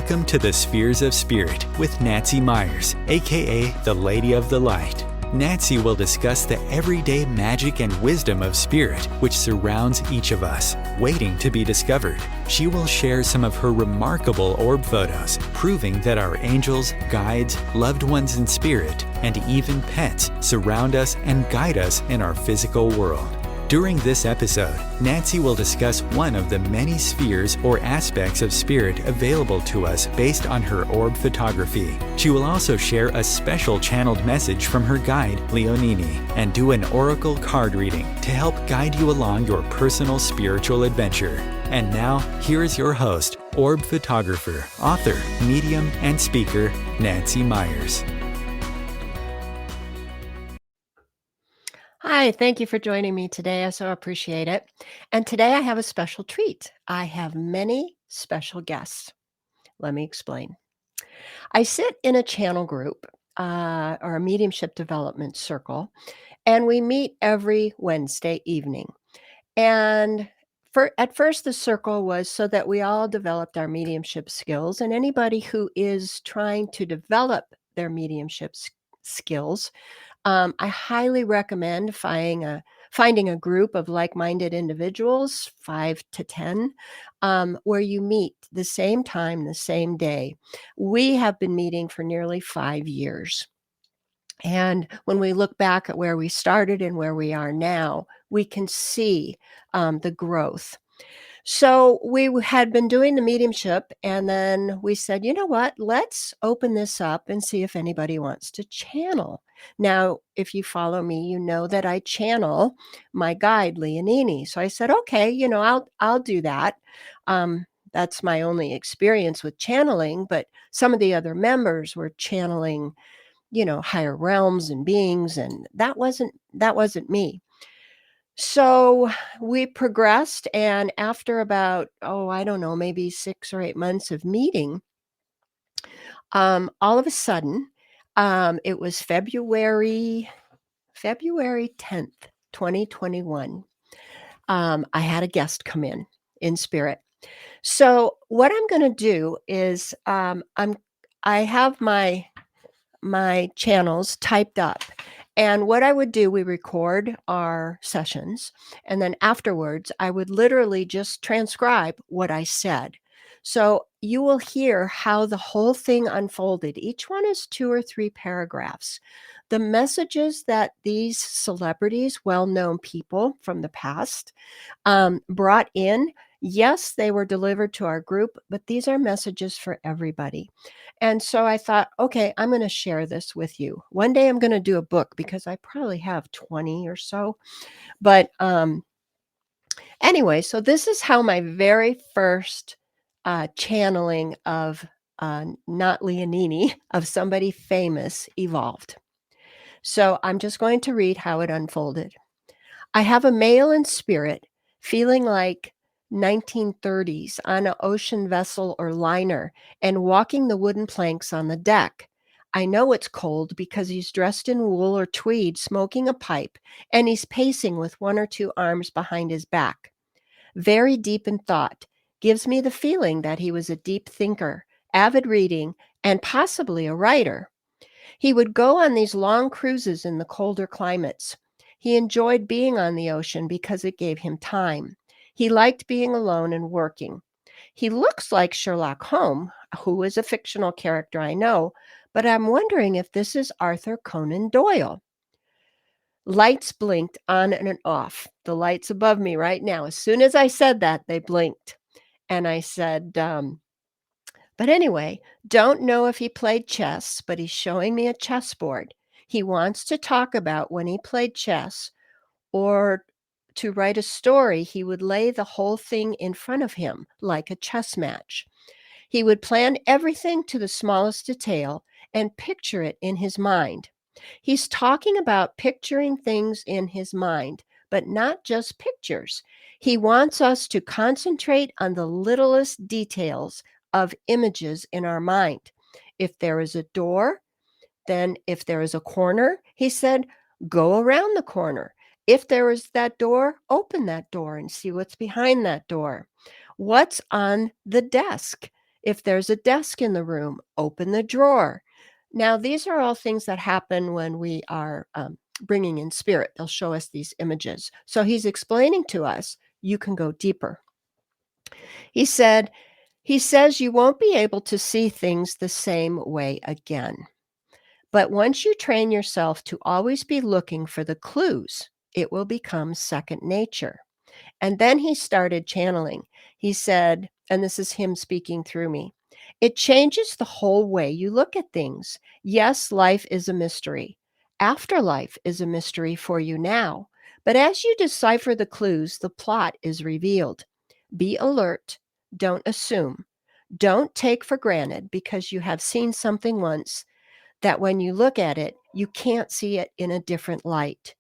Welcome to the Spheres of Spirit with Nancy Myers, aka the Lady of the Light. Nancy will discuss the everyday magic and wisdom of spirit which surrounds each of us, waiting to be discovered. She will share some of her remarkable orb photos, proving that our angels, guides, loved ones in spirit, and even pets surround us and guide us in our physical world. During this episode, Nancy will discuss one of the many spheres or aspects of spirit available to us based on her orb photography. She will also share a special channeled message from her guide, Leonini, and do an oracle card reading to help guide you along your personal spiritual adventure. And now, here is your host, orb photographer, author, medium, and speaker, Nancy Myers. Hi, thank you for joining me today. I so appreciate it. And today I have a special treat. I have many special guests. Let me explain. I sit in a channel group or a mediumship development circle, and we meet every Wednesday evening. And at first, the circle was so that we all developed our mediumship skills, and anybody who is trying to develop their mediumship skills, I highly recommend finding a group of like-minded individuals, 5 to 10, where you meet the same time, the same day. We have been meeting for nearly 5 years. And when we look back at where we started and where we are now, we can see the growth. So we had been doing the mediumship, and then we said, you know what, let's open this up and see if anybody wants to channel. Now, if you follow me, you know that I channel my guide, Leonini. So I said, okay, I'll do that. That's my only experience with channeling, but some of the other members were channeling, higher realms and beings, and that wasn't me. So we progressed, and after about, I don't know, maybe 6 or 8 months of meeting, all of a sudden, it was February 10th, 2021. I had a guest come in spirit. So what I'm going to do is I have my channels typed up. And what I would do, we record our sessions, and then afterwards, I would literally just transcribe what I said. So you will hear how the whole thing unfolded. Each one is 2 or 3 paragraphs. The messages that these celebrities, well-known people from the past, brought in, yes, they were delivered to our group, but these are messages for everybody. And so I thought, okay, I'm going to share this with you. One day I'm going to do a book because I probably have 20 or so. But anyway, so this is how my very first channeling of not Leonini, of somebody famous evolved. So I'm just going to read how it unfolded. I have a male in spirit feeling like 1930s on an ocean vessel or liner and walking the wooden planks on the deck. I know it's cold because he's dressed in wool or tweed, smoking a pipe, and he's pacing with 1 or 2 arms behind his back. Very deep in thought, gives me the feeling that he was a deep thinker, avid reading, and possibly a writer. He would go on these long cruises in the colder climates. He enjoyed being on the ocean because it gave him time. He liked being alone and working. He looks like Sherlock Holmes, who is a fictional character I know, but I'm wondering if this is Arthur Conan Doyle. Lights blinked on and off. The lights above me right now. As soon as I said that, they blinked. And I said, but anyway, don't know if he played chess, but he's showing me a chessboard. He wants to talk about when he played chess, or to write a story, he would lay the whole thing in front of him like a chess match. He would plan everything to the smallest detail and picture it in his mind. He's talking about picturing things in his mind, but not just pictures. He wants us to concentrate on the littlest details of images in our mind. If there is a door, then if there is a corner, he said, go around the corner. If there is that door, open that door and see what's behind that door. What's on the desk? If there's a desk in the room, open the drawer. Now, these are all things that happen when we are bringing in spirit. They'll show us these images. So he's explaining to us, you can go deeper. He said, he says you won't be able to see things the same way again. But once you train yourself to always be looking for the clues, it will become second nature. And then he started channeling. He said, and this is him speaking through me, it changes the whole way you look at things. Yes, life is a mystery. Afterlife is a mystery for you now. But as you decipher the clues, the plot is revealed. Be alert. Don't assume. Don't take for granted because you have seen something once that when you look at it, you can't see it in a different light.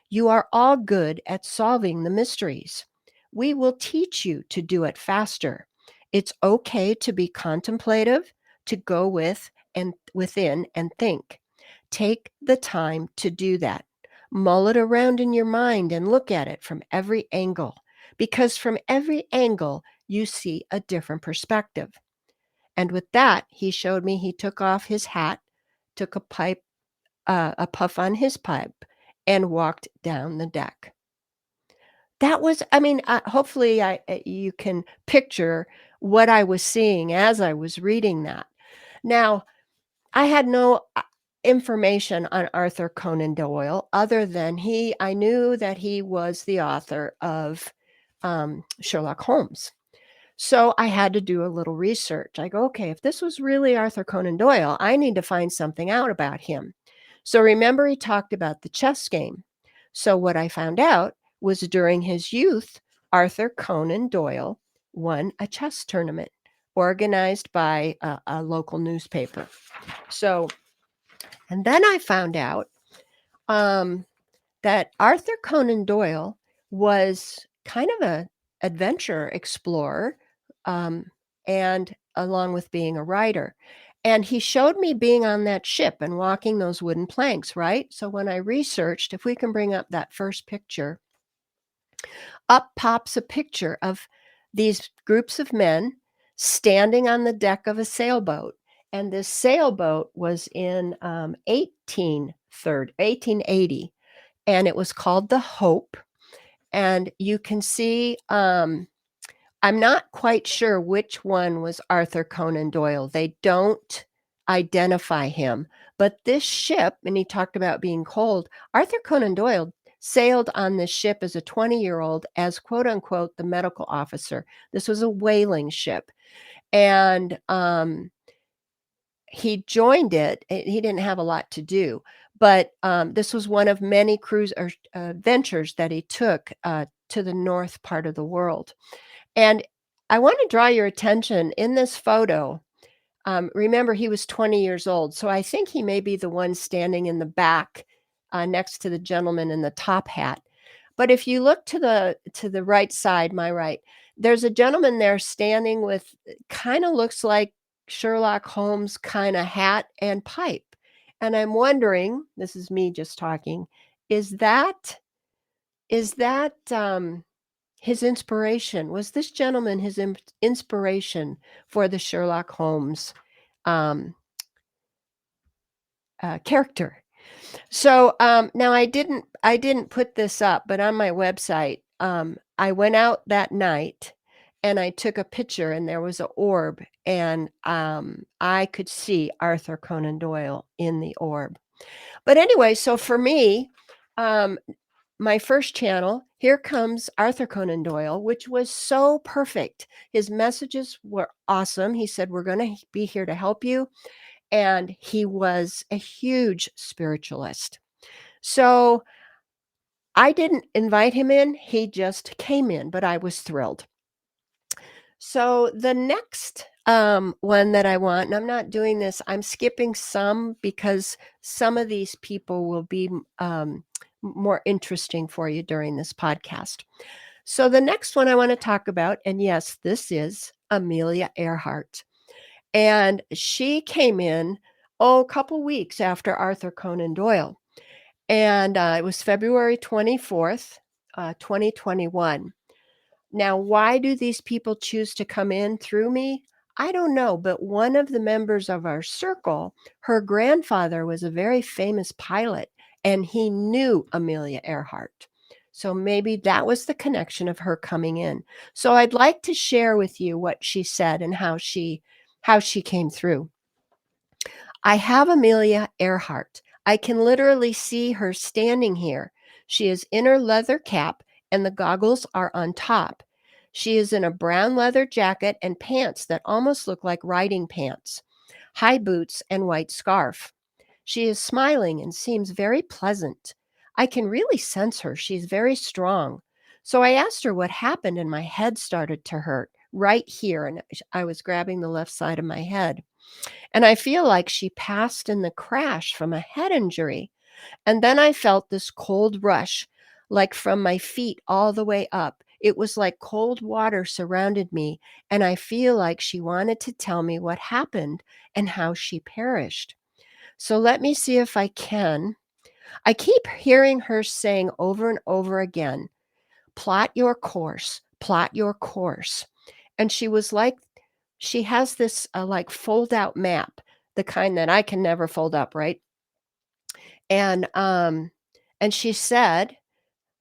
You are all good at solving the mysteries. We will teach you to do it faster. It's okay to be contemplative, to go with and within and think. Take the time to do that. Mull it around in your mind and look at it from every angle, because from every angle you see a different perspective. And with that, he showed me he took off his hat, took a puff on his pipe, and walked down the deck. That was, I mean, hopefully you can picture what I was seeing as I was reading that. Now, I had no information on Arthur Conan Doyle other than I knew that he was the author of Sherlock Holmes. So I had to do a little research. I go, okay, if this was really Arthur Conan Doyle, I need to find something out about him. So remember, he talked about the chess game. So what I found out was during his youth, Arthur Conan Doyle won a chess tournament organized by a local newspaper. So, and then I found out that Arthur Conan Doyle was kind of a adventure explorer, and along with being a writer. And he showed me being on that ship and walking those wooden planks, right? So when I researched, if we can bring up that first picture, up pops a picture of these groups of men standing on the deck of a sailboat. And this sailboat was in 1880, and it was called the Hope. And you can see, I'm not quite sure which one was Arthur Conan Doyle. They don't identify him. But this ship, and he talked about being cold, Arthur Conan Doyle sailed on this ship as a 20-year-old as, quote unquote, the medical officer. This was a whaling ship. And he joined it. He didn't have a lot to do. But this was one of many cruise or ventures that he took to the north part of the world. And I want to draw your attention in this photo. Remember, he was 20 years old. So I think he may be the one standing in the back next to the gentleman in the top hat. But if you look to the right side, my right, there's a gentleman there standing with kind of looks like Sherlock Holmes kind of hat and pipe. And I'm wondering, this is me just talking, is that his inspiration? Was this gentleman his inspiration for the Sherlock Holmes character? So now I didn't put this up, but on my website, I went out that night and I took a picture, and there was an orb, and I could see Arthur Conan Doyle in the orb. But anyway, so for me, my first channel, here comes Arthur Conan Doyle, which was so perfect. His messages were awesome. He said, we're going to be here to help you. And he was a huge spiritualist. So I didn't invite him in. He just came in, but I was thrilled. So the next one that I want, and I'm not doing this, I'm skipping some because some of these people will be more interesting for you during this podcast. So the next one I want to talk about, and yes, this is Amelia Earhart. And she came in, a couple weeks after Arthur Conan Doyle. And it was February 24th, 2021. Now, why do these people choose to come in through me? I don't know, but one of the members of our circle, her grandfather was a very famous pilot, and he knew Amelia Earhart. So maybe that was the connection of her coming in. So I'd like to share with you what she said and how she came through. I have Amelia Earhart. I can literally see her standing here. She is in her leather cap, and the goggles are on top. She is in a brown leather jacket and pants that almost look like riding pants, high boots, and white scarf. She is smiling and seems very pleasant. I can really sense her. She's very strong. So I asked her what happened, and my head started to hurt right here. And I was grabbing the left side of my head. And I feel like she passed in the crash from a head injury. And then I felt this cold rush, like from my feet all the way up. It was like cold water surrounded me. And I feel like she wanted to tell me what happened and how she perished. So let me see if I can. I keep hearing her saying over and over again, plot your course, plot your course. And she was like, she has this like fold out map, the kind that I can never fold up, right? And she said,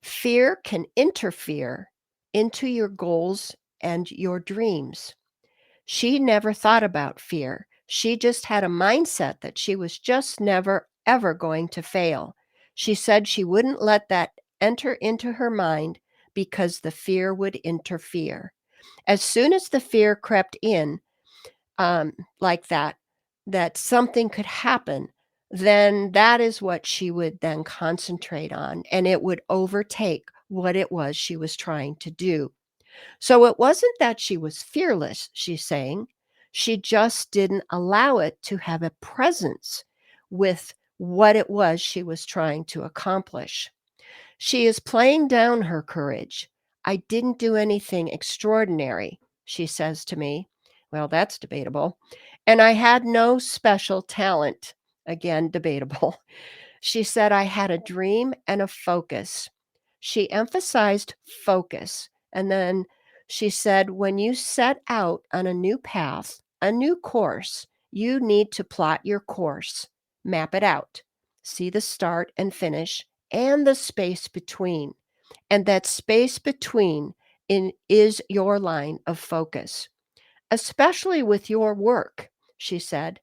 fear can interfere into your goals and your dreams. She never thought about fear. She just had a mindset that she was just never, ever going to fail. She said she wouldn't let that enter into her mind because the fear would interfere. As soon as the fear crept in, like that something could happen, then that is what she would then concentrate on, and it would overtake what it was she was trying to do. So it wasn't that she was fearless, she's saying. She just didn't allow it to have a presence with what it was she was trying to accomplish. She is playing down her courage. I didn't do anything extraordinary, she says to me. Well, that's debatable. And I had no special talent. Again, debatable. She said I had a dream and a focus. She emphasized focus. And then she said, when you set out on a new path, a new course, you need to plot your course, map it out, see the start and finish, and the space between. And that space between is your line of focus, especially with your work, she said.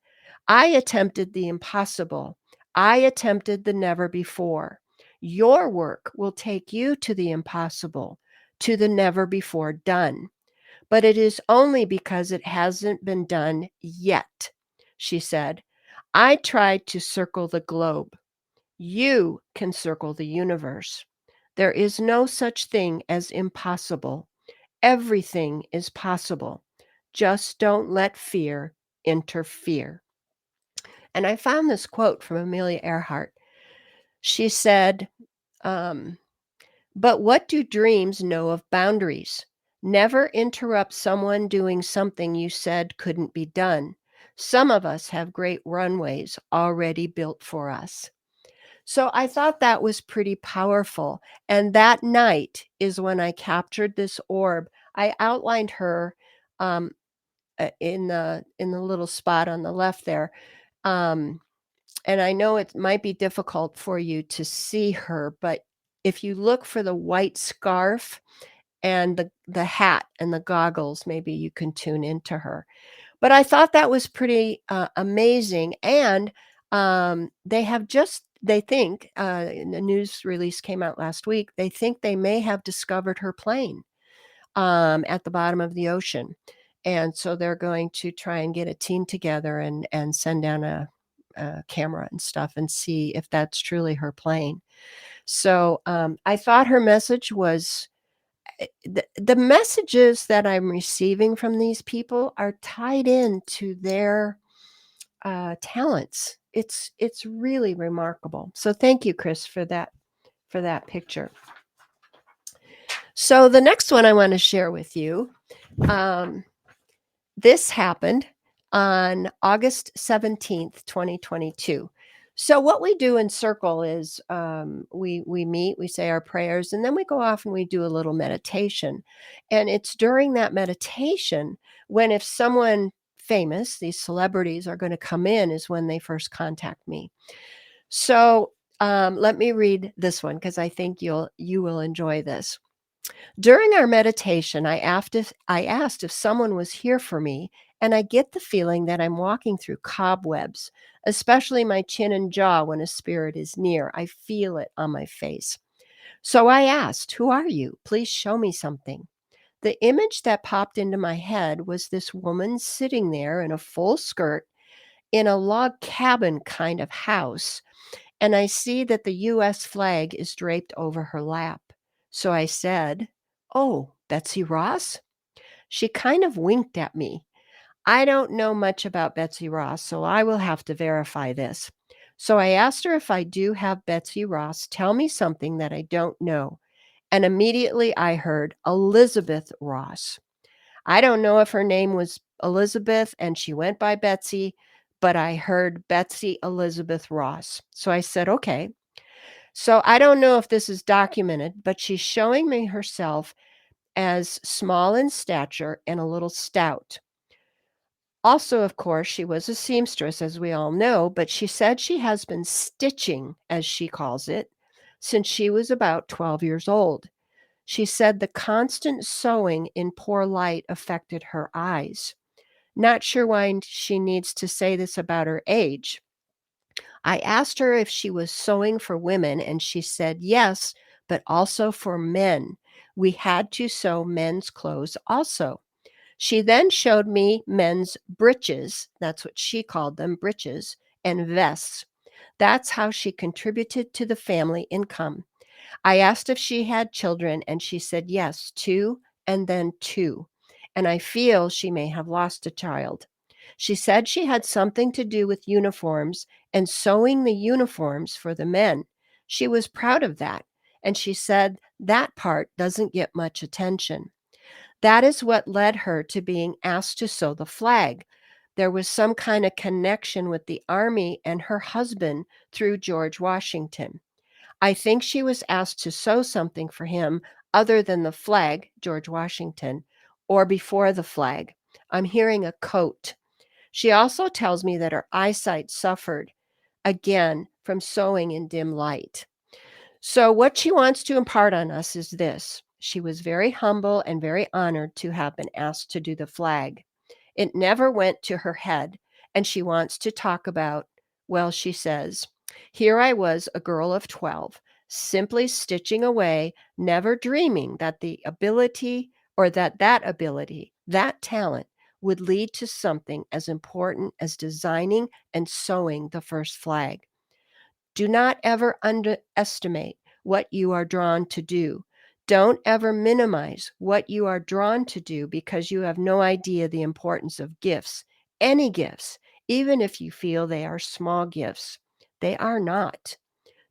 I attempted the impossible. I attempted the never before. Your work will take you to the impossible, to the never before done. But it is only because it hasn't been done yet, she said. I tried to circle the globe. You can circle the universe. There is no such thing as impossible. Everything is possible. Just don't let fear interfere. And I found this quote from Amelia Earhart. She said, but what do dreams know of boundaries? Never interrupt someone doing something you said couldn't be done. Some of us have great runways already built for us. So I thought that was pretty powerful. And that night is when I captured this orb. I outlined her um, in the little spot on the left there. Um, and I know it might be difficult for you to see her, but if you look for the white scarf and the hat and the goggles, maybe you can tune into her. But I thought that was pretty amazing. And they think, the news release came out last week, they think they may have discovered her plane at the bottom of the ocean. And so they're going to try and get a team together and send down a camera and stuff and see if that's truly her plane. So I thought her message was the messages that I'm receiving from these people are tied into their talents. It's really remarkable. So thank you, Chris, for that picture. So the next one I want to share with you, this happened on August 17th, 2022. So what we do in Circle is we meet, we say our prayers, and then we go off and we do a little meditation. And it's during that meditation when if someone famous, these celebrities are going to come in is when they first contact me. So let me read this one because I think you will enjoy this. During our meditation, I asked if someone was here for me, and I get the feeling that I'm walking through cobwebs, especially my chin and jaw when a spirit is near. I feel it on my face. So I asked, "Who are you? Please show me something." The image that popped into my head was this woman sitting there in a full skirt in a log cabin kind of house, and I see that the US flag is draped over her lap. So I said, "Oh, Betsy Ross?" She kind of winked at me. I don't know much about Betsy Ross, so I will have to verify this. So I asked her if I do have Betsy Ross tell me something that I don't know. And immediately I heard Elizabeth Ross. I don't know if her name was Elizabeth and she went by Betsy, but I heard Betsy Elizabeth Ross. So I said, okay. So I don't know if this is documented, but she's showing me herself as small in stature and a little stout. Also, of course, she was a seamstress, as we all know, but she said she has been stitching, as she calls it, since she was about 12 years old. She said the constant sewing in poor light affected her eyes. Not sure why she needs to say this about her age. I asked her if she was sewing for women, and she said yes, but also for men. We had to sew men's clothes also. She then showed me men's breeches, that's what she called them, breeches, and vests. That's how she contributed to the family income. I asked if she had children, and she said yes, 2 and then 2. And I feel she may have lost a child. She said she had something to do with uniforms and sewing the uniforms for the men. She was proud of that, and she said that part doesn't get much attention. That is what led her to being asked to sew the flag. There was some kind of connection with the Army and her husband through George Washington. I think she was asked to sew something for him other than the flag, George Washington, or before the flag. I'm hearing a coat. She also tells me that her eyesight suffered, again, from sewing in dim light. So, what she wants to impart on us is this. She was very humble and very honored to have been asked to do the flag. It never went to her head, and she wants to talk about, well, she says, here I was, a girl of 12, simply stitching away, never dreaming that the ability or that ability, that talent would lead to something as important as designing and sewing the first flag. Do not ever underestimate what you are drawn to do. Don't ever minimize what you are drawn to do because you have no idea the importance of gifts, any gifts, even if you feel they are small gifts. They are not.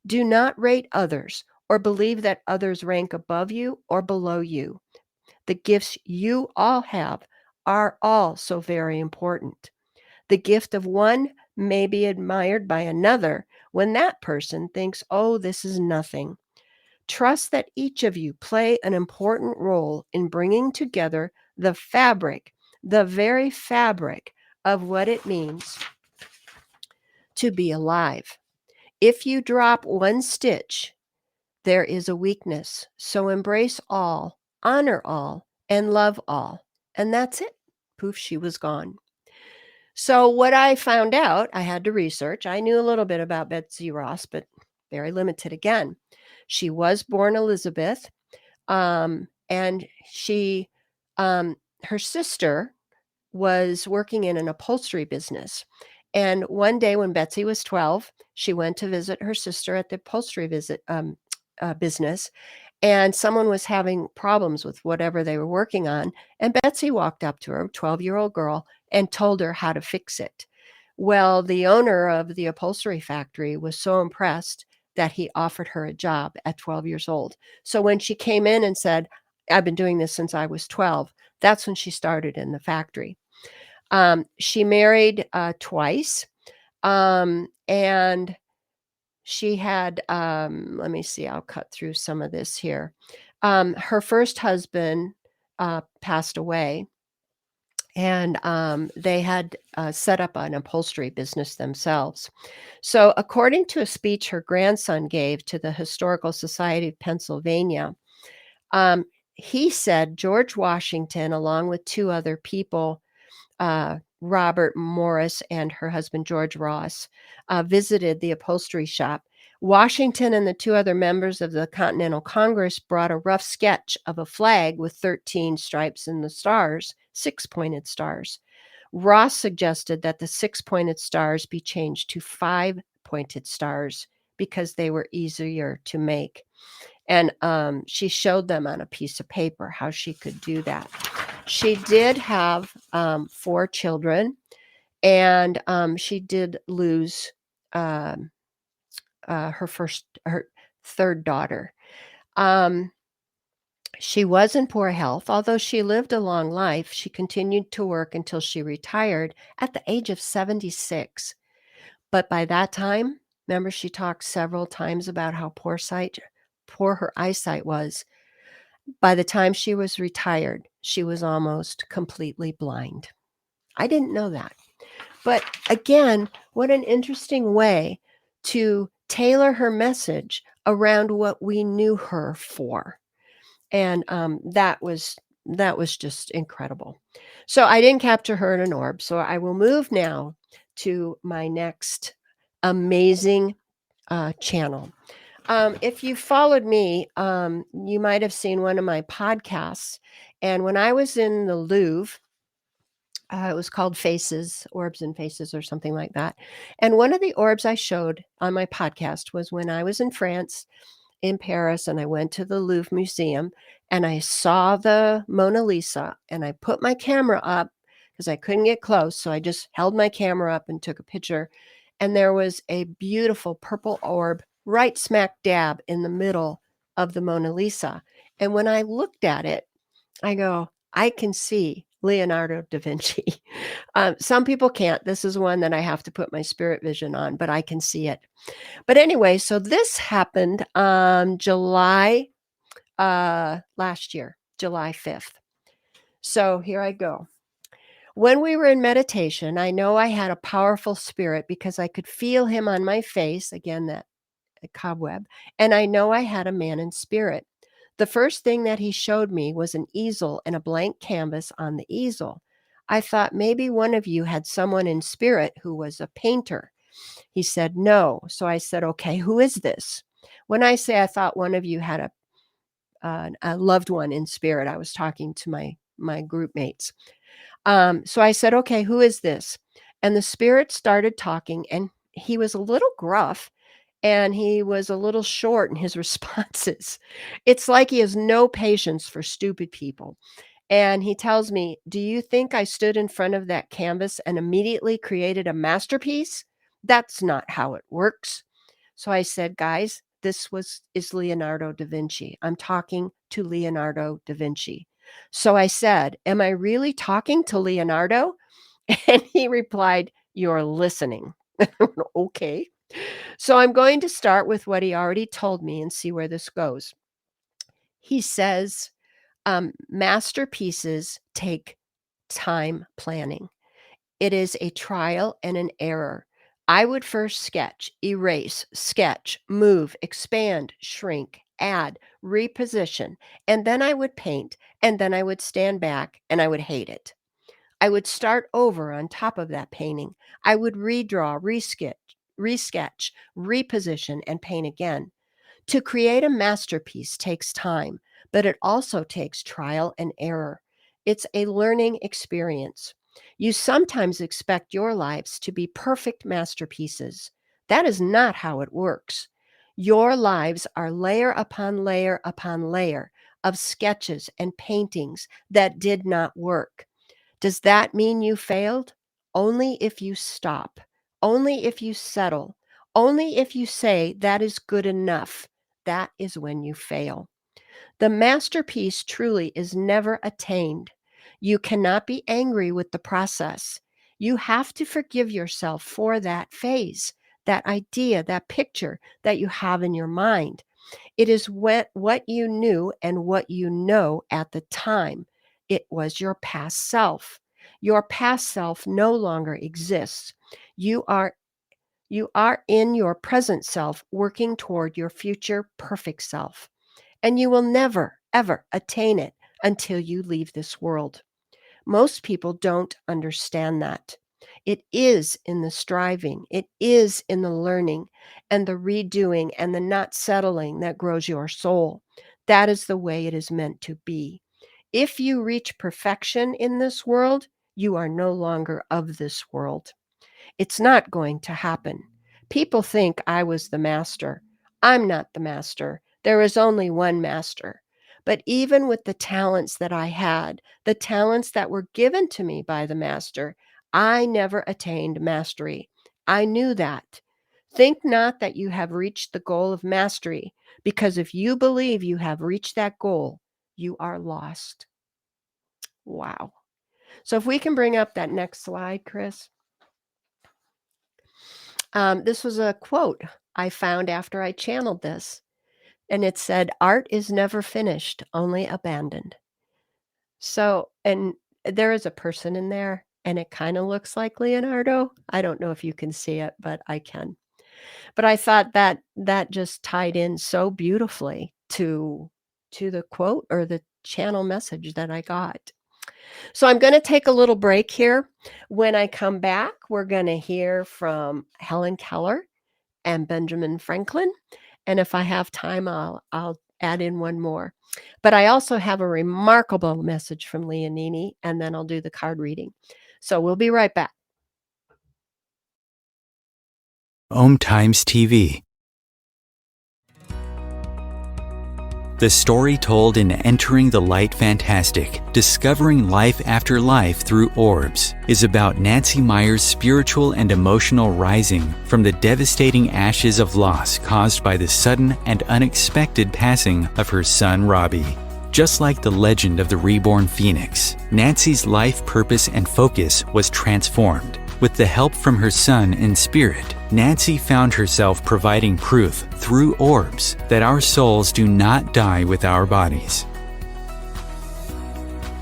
Do not rate others or believe that others rank above you or below you. The gifts you all have are all so very important. The gift of one may be admired by another when that person thinks, oh, this is nothing. Trust that each of you play an important role in bringing together the fabric, the very fabric of what it means to be alive. If you drop one stitch, there is a weakness. So embrace all, honor all, and love all. And that's it. Poof, she was gone. So what I found out, I had to research. I knew a little bit about Betsy Ross, but very limited again. She was born Elizabeth, and her sister was working in an upholstery business. And one day when Betsy was 12, she went to visit her sister at the upholstery business, and someone was having problems with whatever they were working on. And Betsy walked up to her, 12-year-old girl, and told her how to fix it. Well, the owner of the upholstery factory was so impressed that he offered her a job at 12 years old. So when she came in and said, I've been doing this since I was 12, that's when she started in the factory. She married twice, and she had, let me see, I'll cut through some of this here. Her first husband passed away, and they had set up an upholstery business themselves. So, according to a speech her grandson gave to the Historical Society of Pennsylvania, um, he said George Washington, along with two other people, Robert Morris and her husband George Ross, visited the upholstery shop. Washington and the two other members of the Continental Congress brought a rough sketch of a flag with 13 stripes and the stars, 6-pointed stars. Ross suggested that the 6-pointed stars be changed to 5-pointed stars because they were easier to make. And she showed them on a piece of paper how she could do that. She did have 4 children, and she did lose her third daughter. She was in poor health. Although she lived a long life, she continued to work until she retired at the age of 76. But by that time, remember she talked several times about how poor her eyesight was. By the time she was retired, she was almost completely blind. I didn't know that. But again, what an interesting way to tailor her message around what we knew her for. And that was just incredible. So I didn't capture her in an orb. So I will move now to my next amazing channel. If you followed me, you might have seen one of my podcasts. And when I was in the Louvre, it was called Faces, Orbs and Faces, or something like that. And one of the orbs I showed on my podcast was when I was in France, in Paris, and I went to the Louvre Museum and I saw the Mona Lisa, and I put my camera up because I couldn't get close. So I just held my camera up and took a picture. And there was a beautiful purple orb right smack dab in the middle of the Mona Lisa. And when I looked at it, I go, I can see Leonardo da Vinci. Some people can't. This is one that I have to put my spirit vision on, but I can see it. But anyway, so this happened July last year, July 5th. So here I go. When we were in meditation, I know I had a powerful spirit because I could feel him on my face, again, that cobweb, and I know I had a man in spirit. The first thing that he showed me was an easel and a blank canvas on the easel. I thought maybe one of you had someone in spirit who was a painter. He said, no. So I said, okay, who is this? When I say I thought one of you had a loved one in spirit, I was talking to my group mates. So I said, okay, who is this? And the spirit started talking, and he was a little gruff and he was a little short in his responses. It's like he has no patience for stupid people. And he tells me, do you think I stood in front of that canvas and immediately created a masterpiece? That's not how it works. So I said, guys, is Leonardo da Vinci. I'm talking to Leonardo da Vinci. So I said, am I really talking to Leonardo? And he replied, you're listening. Okay. So I'm going to start with what he already told me and see where this goes. He says, masterpieces take time planning. It is a trial and an error. I would first sketch, erase, sketch, move, expand, shrink, add, reposition, and then I would paint, and then I would stand back and I would hate it. I would start over on top of that painting. I would redraw, resketch, reposition, and paint again. To create a masterpiece takes time, but it also takes trial and error. It's a learning experience. You sometimes expect your lives to be perfect masterpieces. That is not how it works. Your lives are layer upon layer upon layer of sketches and paintings that did not work. Does that mean you failed? Only if you stop, only if you settle, only if you say that is good enough. That is when you fail. The masterpiece truly is never attained. You cannot be angry with the process. You have to forgive yourself for that phase, that idea, that picture that you have in your mind. It is what you knew and what you know at the time. It was your past self. Your past self no longer exists. You are in your present self working toward your future perfect self, and you will never ever attain it until you leave this world. Most people don't understand that. It is in the striving, it is in the learning and the redoing and the not settling that grows your soul. That is the way it is meant to be. If you reach perfection in this world, you are no longer of this world. It's not going to happen. People think I was the master. I'm not the master. There is only one master. But even with the talents that I had, the talents that were given to me by the master, I never attained mastery. I knew that. Think not that you have reached the goal of mastery, because if you believe you have reached that goal, you are lost. Wow. So if we can bring up that next slide, Chris. This was a quote I found after I channeled this, and it said, "Art is never finished, only abandoned." So, and there is a person in there, and it kind of looks like Leonardo. I don't know if you can see it, but I can. But I thought that that just tied in so beautifully to the quote or the channel message that I got. So I'm going to take a little break here. When I come back, we're going to hear from Helen Keller and Benjamin Franklin. And if I have time, I'll add in one more. But I also have a remarkable message from Leonini, and then I'll do the card reading. So we'll be right back. Om Times TV. The story told in Entering the Light Fantastic, Discovering Life After Life Through Orbs, is about Nancy Meyer's spiritual and emotional rising from the devastating ashes of loss caused by the sudden and unexpected passing of her son Robbie. Just like the legend of the reborn phoenix, Nancy's life purpose and focus was transformed. With the help from her son in spirit, Nancy found herself providing proof through orbs that our souls do not die with our bodies.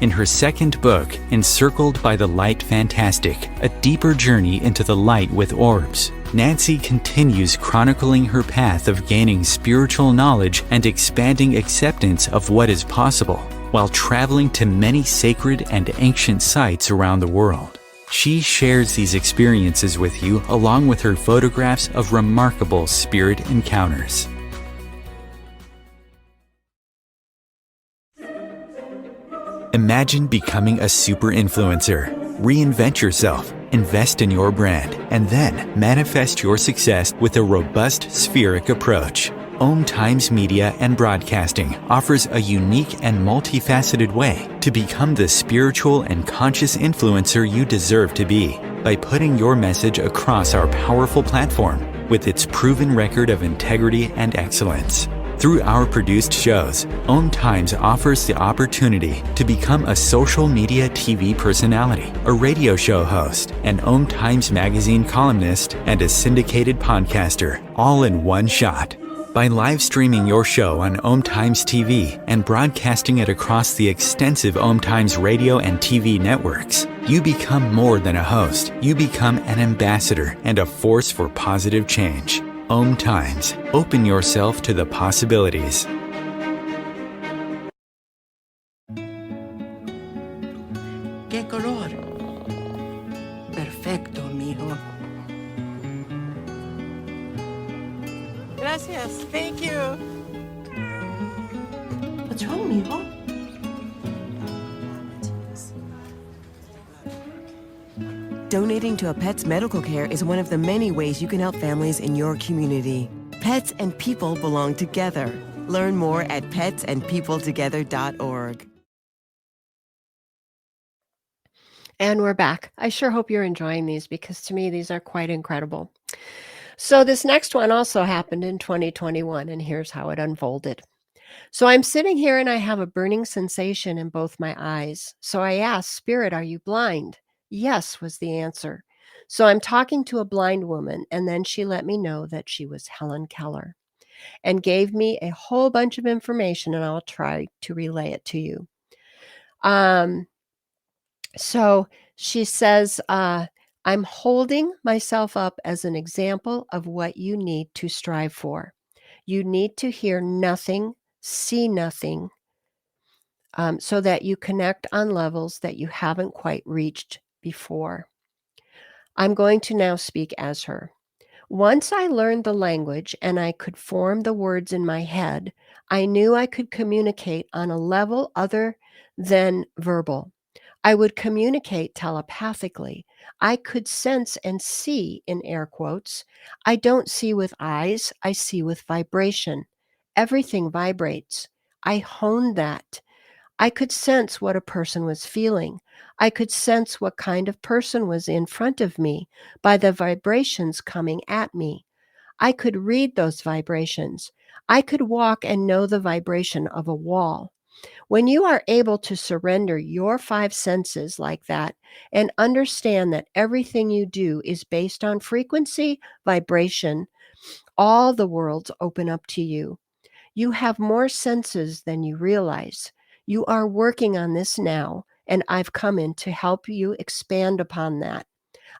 In her second book, Encircled by the Light Fantastic, A Deeper Journey into the Light with Orbs, Nancy continues chronicling her path of gaining spiritual knowledge and expanding acceptance of what is possible, while traveling to many sacred and ancient sites around the world. She shares these experiences with you along with her photographs of remarkable spirit encounters. Imagine becoming a super influencer. Reinvent yourself, invest in your brand, and then manifest your success with a robust spheric approach. Om Times Media and Broadcasting offers a unique and multifaceted way to become the spiritual and conscious influencer you deserve to be by putting your message across our powerful platform with its proven record of integrity and excellence. Through our produced shows, Om Times offers the opportunity to become a social media TV personality, a radio show host, an Om Times magazine columnist, and a syndicated podcaster, all in one shot. By live streaming your show on Om Times TV and broadcasting it across the extensive Om Times radio and TV networks, you become more than a host. You become an ambassador and a force for positive change. Om Times. Open yourself to the possibilities. ¿Qué color? Perfecto, mijo. Gracias. Thank you. What's wrong, mijo? Donating to a pet's medical care is one of the many ways you can help families in your community. Pets and people belong together. Learn more at petsandpeopletogether.org. And we're back. I sure hope you're enjoying these because to me, these are quite incredible. So this next one also happened in 2021, and here's how it unfolded. So I'm sitting here and I have a burning sensation in both my eyes. So I asked, Spirit, are you blind? Yes, was the answer. So I'm talking to a blind woman, and then she let me know that she was Helen Keller and gave me a whole bunch of information, and I'll try to relay it to you. So She says, I'm holding myself up as an example of what you need to strive for. You need to hear nothing, see nothing, so that you connect on levels that you haven't quite reached before. I'm going to now speak as her. Once I learned the language and I could form the words in my head, I knew I could communicate on a level other than verbal. I would communicate telepathically. I could sense and see, in air quotes. I don't see with eyes, I see with vibration. Everything vibrates. I honed that. I could sense what a person was feeling. I could sense what kind of person was in front of me by the vibrations coming at me. I could read those vibrations. I could walk and know the vibration of a wall. When you are able to surrender your five senses like that and understand that everything you do is based on frequency, vibration, all the worlds open up to you. You have more senses than you realize. You are working on this now, and I've come in to help you expand upon that.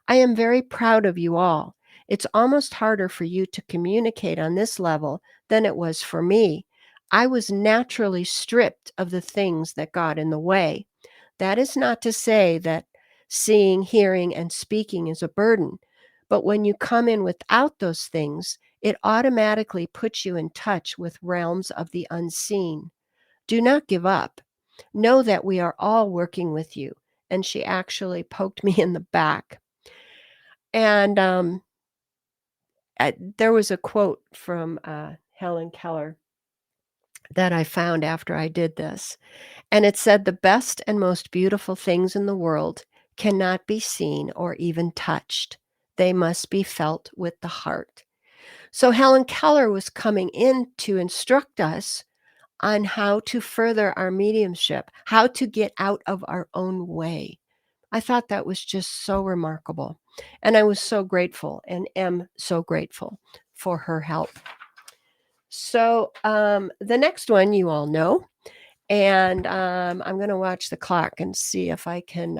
I am very proud of you all. It's almost harder for you to communicate on this level than it was for me. I was naturally stripped of the things that got in the way. That is not to say that seeing, hearing, and speaking is a burden, but when you come in without those things, it automatically puts you in touch with realms of the unseen. Do not give up. Know that we are all working with you. And she actually poked me in the back. And there was a quote from Helen Keller that I found after I did this. And it said, "The best and most beautiful things in the world cannot be seen or even touched. They must be felt with the heart." So Helen Keller was coming in to instruct us on how to further our mediumship, how to get out of our own way. I thought that was just so remarkable. And I was so grateful and am so grateful for her help. So the next one you all know, and I'm going to watch the clock and see if I can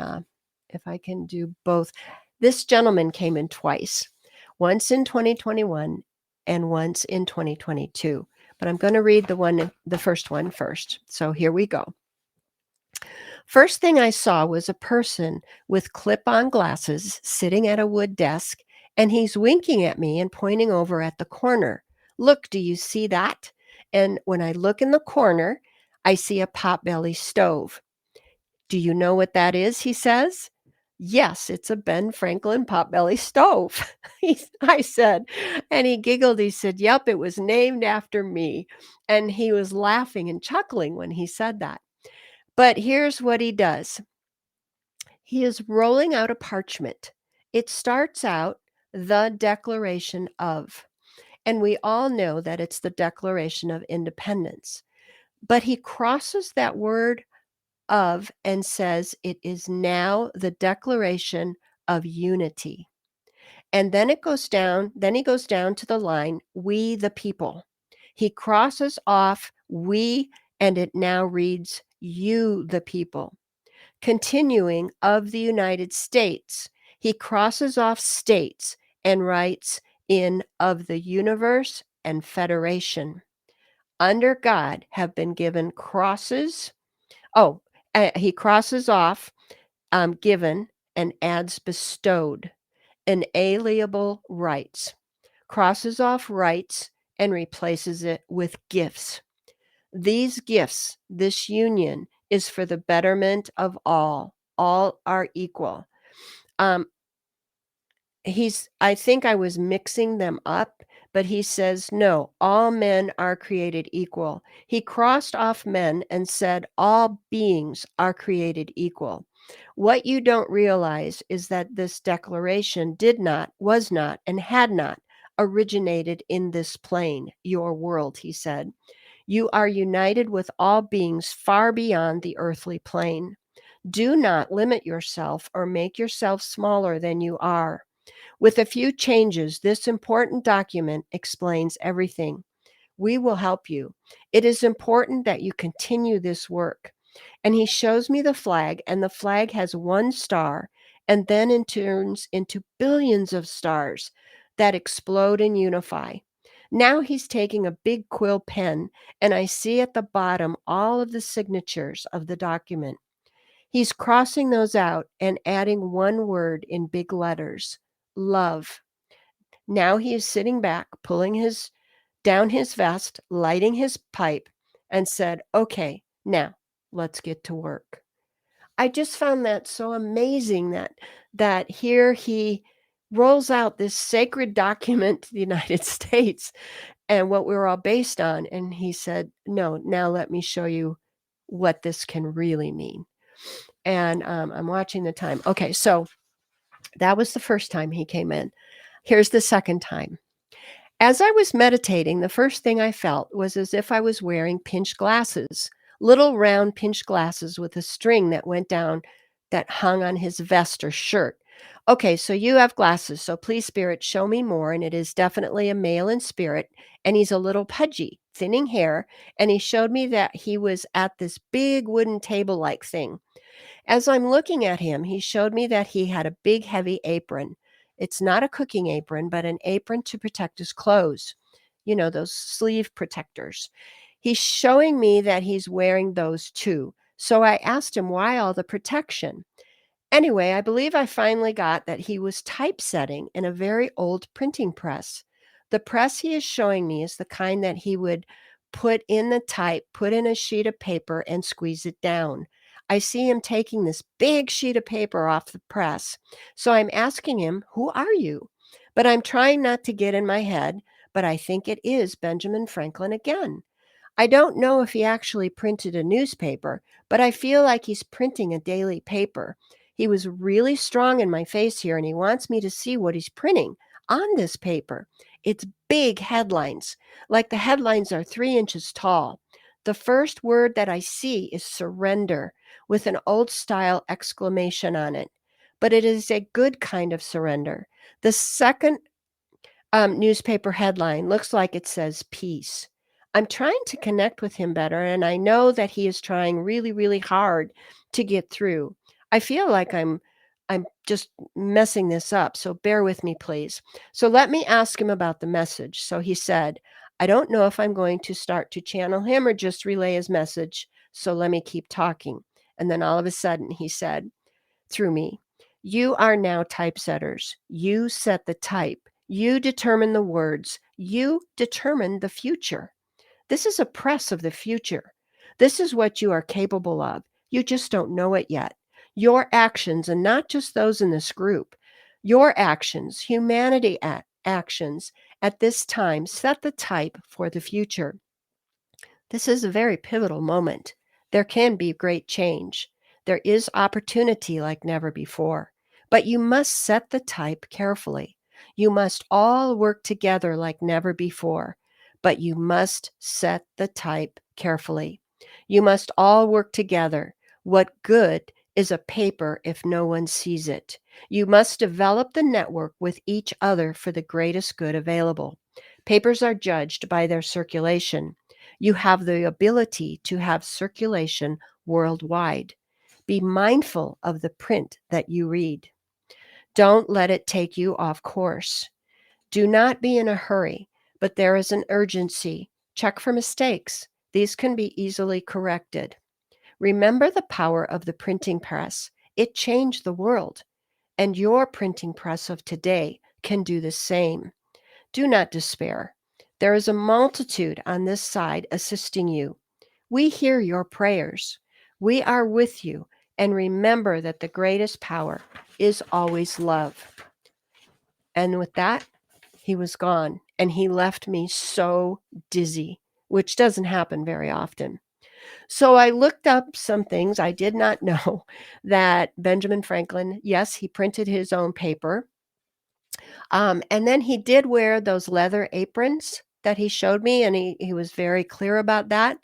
do both. This gentleman came in twice, once in 2021 and once in 2022. But I'm going to read the first one first. So here we go. First thing I saw was a person with clip-on glasses sitting at a wood desk, and he's winking at me and pointing over at the corner. Look, do you see that? And when I look in the corner, I see a potbelly stove. Do you know what that is? He says. Yes, it's a Ben Franklin potbelly stove. I said, and he giggled. He said, yep, it was named after me. And he was laughing and chuckling when he said that. But here's what he does. He is rolling out a parchment. It starts out the Declaration of, and we all know that it's the Declaration of Independence. But he crosses that word of and says it is now the Declaration of Unity. And then it goes down, then he goes down to the line, we the people. He crosses off we, and it now reads you the people. Continuing of the United States, he crosses off states and writes in of the universe and federation. Under God have been given crosses. He crosses off given and adds bestowed, inalienable rights, crosses off rights and replaces it with gifts. These gifts, this union, is for the betterment of all. All are equal. I think I was mixing them up, but he says, no, all men are created equal. He crossed off men and said, all beings are created equal. What you don't realize is that this declaration was not, and had not originated in this plane, your world, he said. You are united with all beings far beyond the earthly plane. Do not limit yourself or make yourself smaller than you are. With a few changes, this important document explains everything. We will help you. It is important that you continue this work. And he shows me the flag, and the flag has one star, and then it turns into billions of stars that explode and unify. Now he's taking a big quill pen, and I see at the bottom all of the signatures of the document. He's crossing those out and adding one word in big letters: love. Now he is sitting back, pulling down his vest, lighting his pipe, and said, "Okay, now let's get to work." I just found that so amazing that here he rolls out this sacred document to the United States and what we were all based on, and he said, "No, now let me show you what this can really mean." And I'm watching the time. Okay, so that was the first time he came in. Here's the second time. As I was meditating, the first thing I felt was as if I was wearing pinch glasses, little round pinch glasses with a string that went down that hung on his vest or shirt. Okay, so you have glasses, so please, Spirit, show me more. And it is definitely a male in spirit, and he's a little pudgy, thinning hair, and he showed me that he was at this big wooden table-like thing. As I'm looking at him, he showed me that he had a big, heavy apron. It's not a cooking apron, but an apron to protect his clothes. You know, those sleeve protectors. He's showing me that he's wearing those too. So I asked him why all the protection. Anyway, I believe I finally got that he was typesetting in a very old printing press. The press he is showing me is the kind that he would put in the type, put in a sheet of paper, and squeeze it down. I see him taking this big sheet of paper off the press. So I'm asking him, "Who are you?" But I'm trying not to get in my head, but I think it is Benjamin Franklin again. I don't know if he actually printed a newspaper, but I feel like he's printing a daily paper. He was really strong in my face here, and he wants me to see what he's printing on this paper. It's big headlines, like the headlines are 3 inches tall. The first word that I see is surrender, with an old-style exclamation on it. But it is a good kind of surrender. The second newspaper headline looks like it says peace. I'm trying to connect with him better, and I know that he is trying really, really hard to get through. I feel like I'm just messing this up, so bear with me, please. So let me ask him about the message. So he said, "I don't know if I'm going to start to channel him or just relay his message, so let me keep talking." And then all of a sudden he said, through me, "You are now typesetters. You set the type. You determine the words. You determine the future. This is a press of the future. This is what you are capable of. You just don't know it yet. Your actions, and not just those in this group, your actions, humanity actions at this time set the type for the future. This is a very pivotal moment. There can be great change. There is opportunity like never before. But you must set the type carefully. You must all work together like never before. But you must set the type carefully. You must all work together. What good is a paper if no one sees it? You must develop the network with each other for the greatest good available. Papers are judged by their circulation. You have the ability to have circulation worldwide. Be mindful of the print that you read. Don't let it take you off course. Do not be in a hurry, but there is an urgency. Check for mistakes. These can be easily corrected. Remember the power of the printing press. It changed the world, and your printing press of today can do the same. Do not despair. There is a multitude on this side assisting you. We hear your prayers. We are with you, and remember that the greatest power is always love. And with that, he was gone, and he left me so dizzy, which doesn't happen very often. So I looked up some things. I did not know that Benjamin Franklin, yes, he printed his own paper. And then he did wear those leather aprons that he showed me, and he was very clear about that.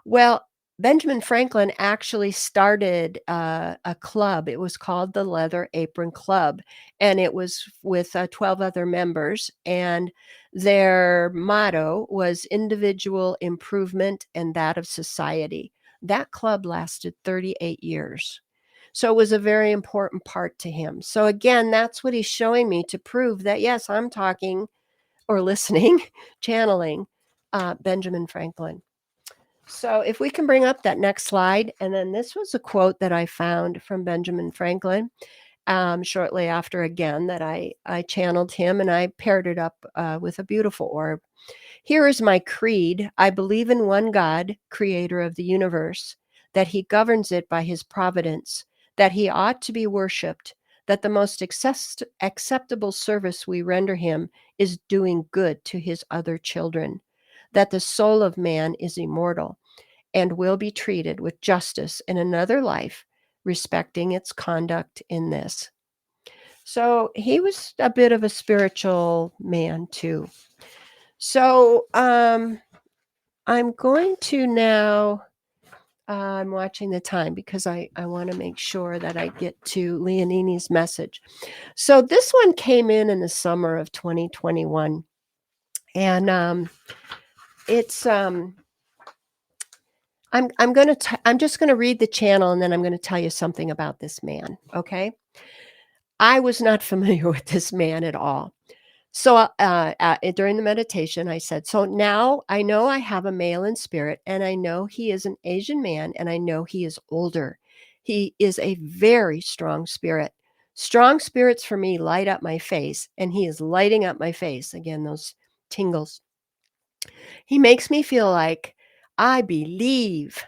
Well, Benjamin Franklin actually started a club. It was called the Leather Apron Club, and it was with 12 other members. And their motto was individual improvement and that of society. That club lasted 38 years. So it was a very important part to him. So again, that's what he's showing me to prove that, yes, I'm talking or listening, channeling Benjamin Franklin. So if we can bring up that next slide, and then this was a quote that I found from Benjamin Franklin shortly after, again, that I channeled him, and I paired it up with a beautiful orb. Here is my creed. I believe in one God, creator of the universe, that he governs it by his providence, that he ought to be worshipped, that the most acceptable service we render him is doing good to his other children, that the soul of man is immortal and will be treated with justice in another life, respecting its conduct in this. So he was a bit of a spiritual man too. So I'm going to now, I'm watching the time because I want to make sure that I get to Leonini's message. So this one came in the summer of 2021. And it's I'm just going to read the channel, and then I'm going to tell you something about this man, okay? I was not familiar with this man at all. So during the meditation, I said, so now I know I have a male in spirit, and I know he is an Asian man, and I know he is older. He is a very strong spirit. Strong spirits for me light up my face, and he is lighting up my face. Again, those tingles. He makes me feel like I believe.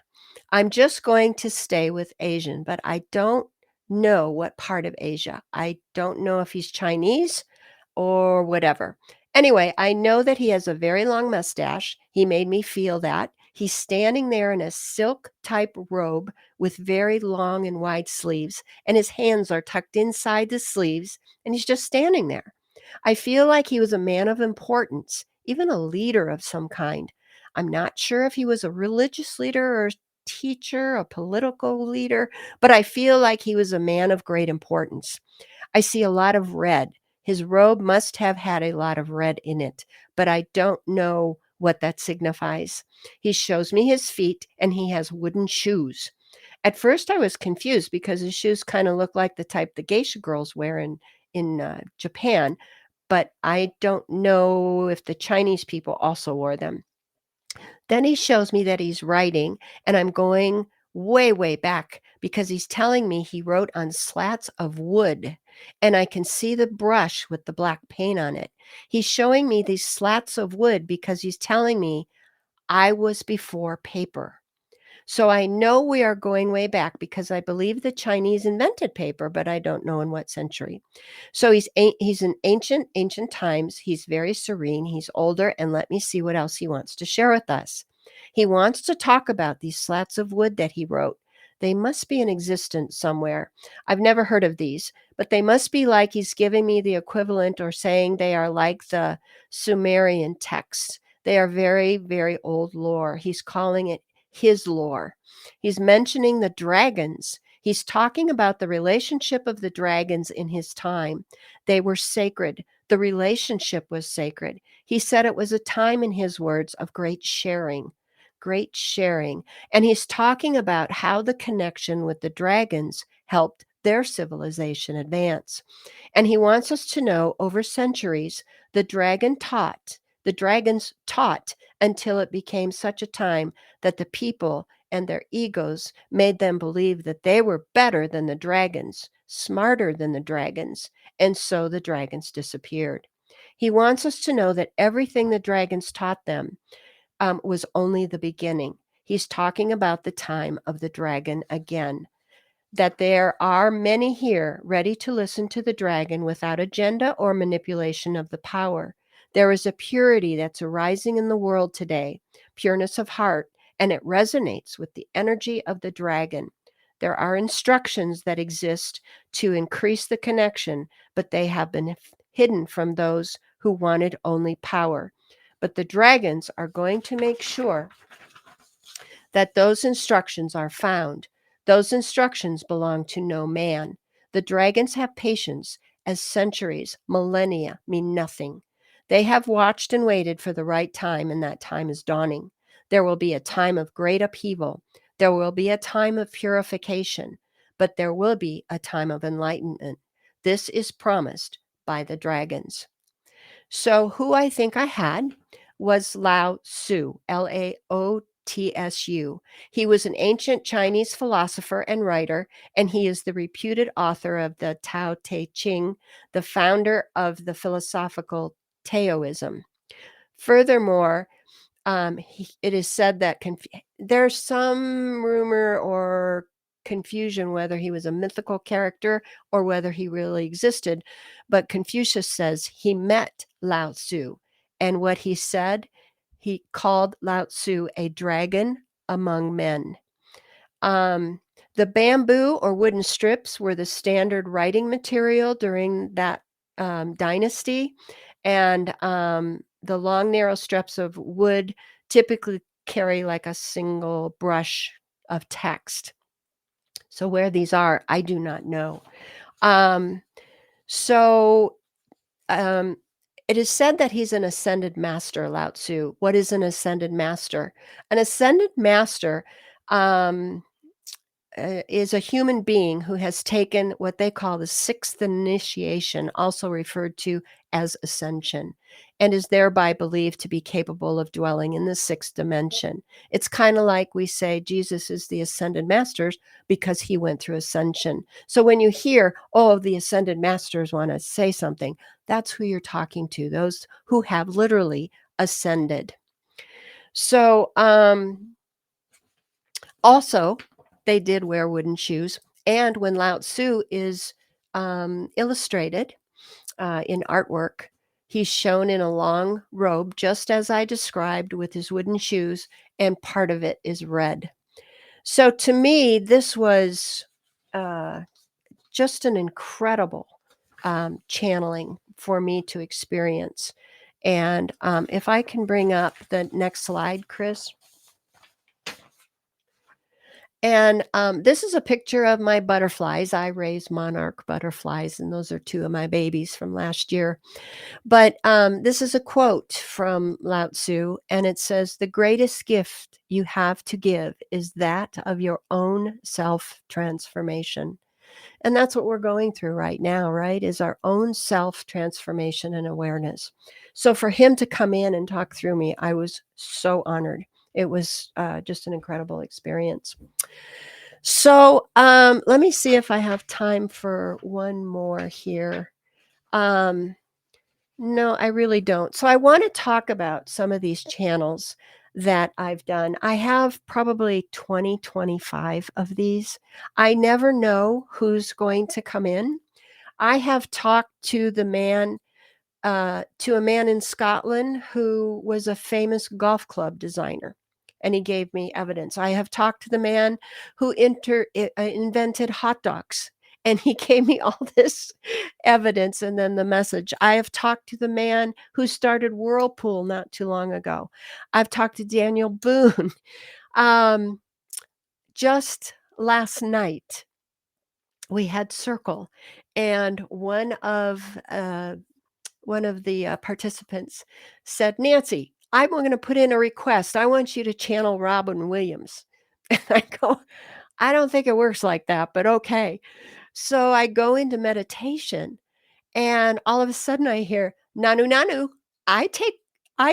I'm just going to stay with Asian, but I don't know what part of Asia. I don't know if he's Chinese or whatever. Anyway, I know that he has a very long mustache. He made me feel that. He's standing there in a silk type robe with very long and wide sleeves, and his hands are tucked inside the sleeves, and he's just standing there. I feel like he was a man of importance, even a leader of some kind. I'm not sure if he was a religious leader or teacher, a political leader, but I feel like he was a man of great importance. I see a lot of red. His robe must have had a lot of red in it, but I don't know what that signifies. He shows me his feet, and he has wooden shoes. At first, I was confused because his shoes kind of look like the type the geisha girls wear in Japan, but I don't know if the Chinese people also wore them. Then he shows me that he's writing, and I'm going way, way back because he's telling me he wrote on slats of wood, and I can see the brush with the black paint on it. He's showing me these slats of wood because he's telling me I was before paper. So I know we are going way back because I believe the Chinese invented paper, but I don't know in what century. So he's in ancient times. He's very serene. He's older, and let me see what else he wants to share with us. He wants to talk about these slats of wood that he wrote. They must be in existence somewhere. I've never heard of these, but they must be like he's giving me the equivalent or saying they are like the Sumerian texts. They are very, very old lore. He's calling it his lore. He's mentioning the dragons. He's talking about the relationship of the dragons in his time. They were sacred. The relationship was sacred. He said it was a time, in his words, of great sharing. Great sharing. And he's talking about how the connection with the dragons helped their civilization advance. And he wants us to know over centuries, the dragons taught until it became such a time that the people and their egos made them believe that they were better than the dragons, smarter than the dragons, and so the dragons disappeared. He wants us to know that everything the dragons taught them was only the beginning. He's talking about the time of the dragon again, that there are many here ready to listen to the dragon without agenda or manipulation of the power. There is a purity that's arising in the world today, pureness of heart, and it resonates with the energy of the dragon. There are instructions that exist to increase the connection, but they have been hidden from those who wanted only power. But the dragons are going to make sure that those instructions are found. Those instructions belong to no man. The dragons have patience, as centuries, millennia mean nothing. They have watched and waited for the right time, and that time is dawning. There will be a time of great upheaval. There will be a time of purification. but there will be a time of enlightenment. This is promised by the dragons. So who I think I had was Lao Tzu, Laotsu. He was an ancient Chinese philosopher and writer, and he is the reputed author of the Tao Te Ching, the founder of the philosophical Taoism. Furthermore, it is said that there's some rumor or confusion whether he was a mythical character or whether he really existed. But Confucius says he met Lao Tzu, and what he said, he called Lao Tzu a dragon among men. The bamboo or wooden strips were the standard writing material during that dynasty, and the long, narrow strips of wood typically carry like a single brush of text. So where these are, I do not know. So it is said that he's an ascended master, Lao Tzu. What is an ascended master? An ascended master is a human being who has taken what they call the sixth initiation, also referred to as ascension, and is thereby believed to be capable of dwelling in the sixth dimension. It's kind of like we say Jesus is the ascended masters because he went through ascension. So when you hear, oh, the ascended masters want to say something, that's who you're talking to, those who have literally ascended. So also, they did wear wooden shoes. And when Lao Tzu is illustrated in artwork, he's shown in a long robe, just as I described, with his wooden shoes, and part of it is red. So to me, this was just an incredible channeling for me to experience. And if I can bring up the next slide, Chris. And this is a picture of my butterflies. I raise monarch butterflies, and those are two of my babies from last year. But this is a quote from Lao Tzu, and it says, "The greatest gift you have to give is that of your own self-transformation." And that's what we're going through right now, right? Is our own self-transformation and awareness. So for him to come in and talk through me, I was so honored. It was just an incredible experience. So let me see if I have time for one more here. No, I really don't. So I want to talk about some of these channels that I've done. I have probably 20, 25 of these. I never know who's going to come in. I have talked to a man in Scotland who was a famous golf club designer, and he gave me evidence. I have talked to the man who invented hot dogs, and he gave me all this evidence and then the message. I have talked to the man who started Whirlpool not too long ago. I've talked to Daniel Boone. Just last night, we had Circle, and one of the participants said, "Nancy, I'm going to put in a request. I want you to channel Robin Williams." And I go, "I don't think it works like that, but okay." So I go into meditation, and all of a sudden I hear, "Nanu, nanu, I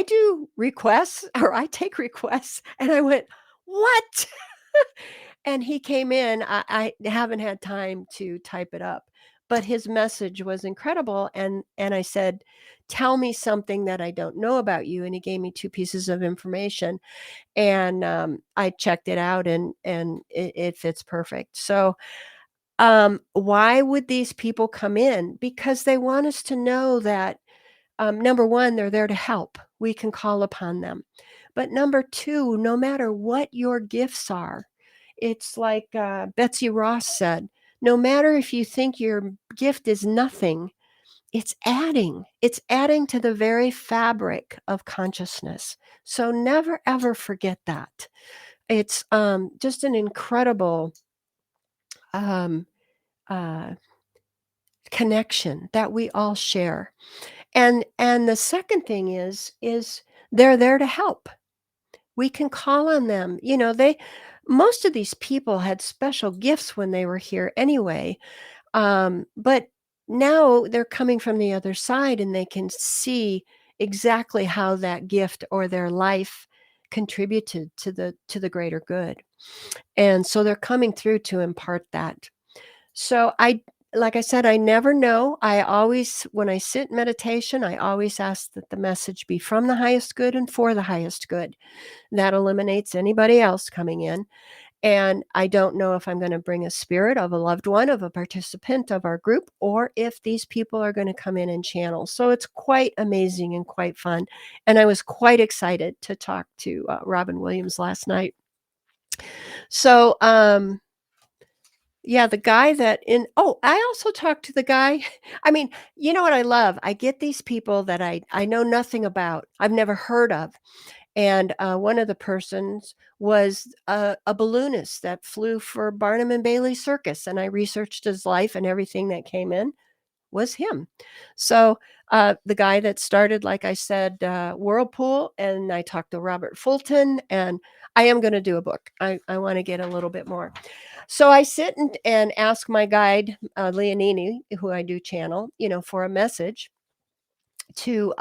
do requests, or I take requests." And I went, "What?" And he came in. I haven't had time to type it up, but his message was incredible. And I said, "Tell me something that I don't know about you." And he gave me 2 pieces of information, and I checked it out, and it fits perfect. So why would these people come in? Because they want us to know that number one, they're there to help. We can call upon them. But number 2, no matter what your gifts are, it's like Betsy Ross said, no matter if you think your gift is nothing, it's adding. It's adding to the very fabric of consciousness. So never, ever forget that. It's just an incredible um, uh, connection that we all share. And the second thing is they're there to help. We can call on them. You know, most of these people had special gifts when they were here anyway. But now they're coming from the other side and they can see exactly how that gift or their life contributed to the greater good. And so they're coming through to impart that. So like I said, I never know. I always, when I sit in meditation, I always ask that the message be from the highest good and for the highest good. That eliminates anybody else coming in. And I don't know if I'm going to bring a spirit of a loved one, of a participant of our group, or if these people are going to come in and channel. So it's quite amazing and quite fun. And I was quite excited to talk to Robin Williams last night. So, yeah, the guy I also talked to the guy. I mean, you know what I love? I get these people that I know nothing about, I've never heard of. And one of the persons was a balloonist that flew for Barnum and Bailey Circus. And I researched his life, and everything that came in was him. So the guy that started, like I said, Whirlpool, and I talked to Robert Fulton, and I am going to do a book. I want to get a little bit more. So I sit and ask my guide, Leonini, who I do channel, for a message to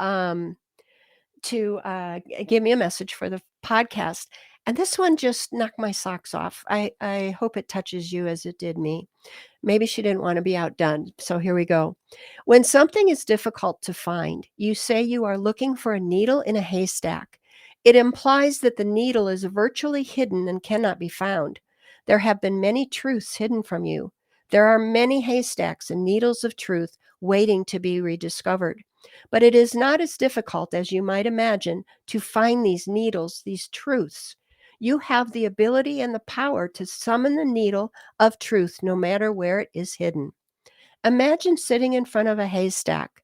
give me a message for the podcast. And this one just knocked my socks off. I hope it touches you as it did me. Maybe she didn't want to be outdone. So here we go. When something is difficult to find, you say you are looking for a needle in a haystack. It implies that the needle is virtually hidden and cannot be found. There have been many truths hidden from you. There are many haystacks and needles of truth waiting to be rediscovered. But it is not as difficult as you might imagine to find these needles, these truths. You have the ability and the power to summon the needle of truth no matter where it is hidden. Imagine sitting in front of a haystack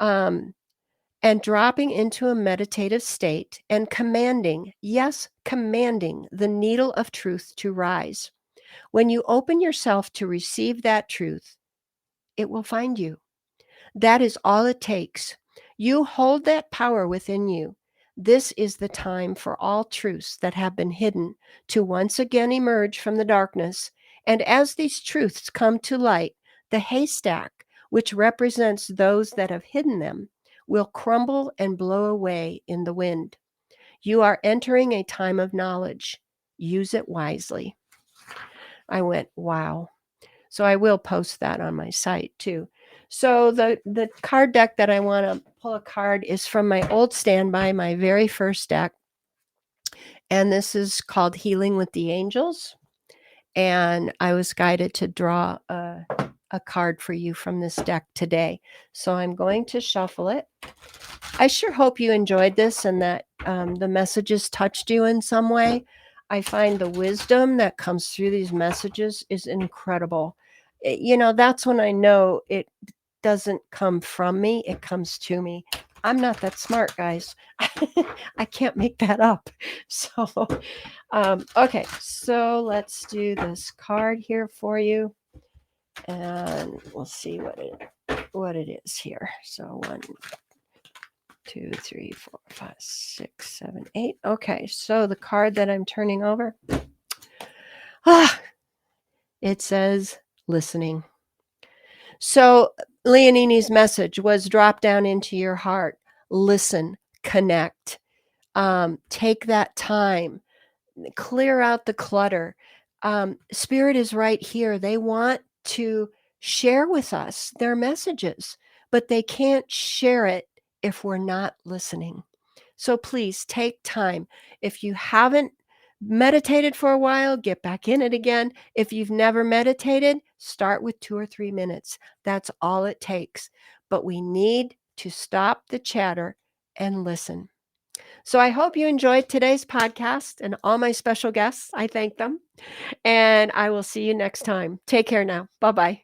and dropping into a meditative state and commanding, yes, commanding the needle of truth to rise. When you open yourself to receive that truth, it will find you. That is all it takes. You hold that power within you. This is the time for all truths that have been hidden to once again emerge from the darkness. And as these truths come to light, the haystack, which represents those that have hidden them, will crumble and blow away in the wind. You are entering a time of knowledge. Use it wisely. I went, wow. So I will post that on my site too. So the card deck that I want to pull a card is from my old standby, my very first deck. And this is called Healing with the Angels. And I was guided to draw a card for you from this deck today. So I'm going to shuffle it. I sure hope you enjoyed this and that the messages touched you in some way. I find the wisdom that comes through these messages is incredible. That's when I know it doesn't come from me, it comes to me. I'm not that smart, guys. I can't make that up. So, okay, so let's do this card here for you, and we'll see what it is here. So 1, 2, 3, 4, 5, 6, 7, 8. Okay, so the card that I'm turning over, it says listening. So Leonini's message was drop down into your heart, listen, connect, take that time, clear out the clutter. Spirit is right here. They want to share with us their messages, but they can't share it if we're not listening. So please take time. If you haven't meditated for a while, get back in it again. If you've never meditated, start with 2 or 3 minutes. That's all it takes. But we need to stop the chatter and listen. So I hope you enjoyed today's podcast and all my special guests. I thank them. And I will see you next time. Take care now. Bye-bye.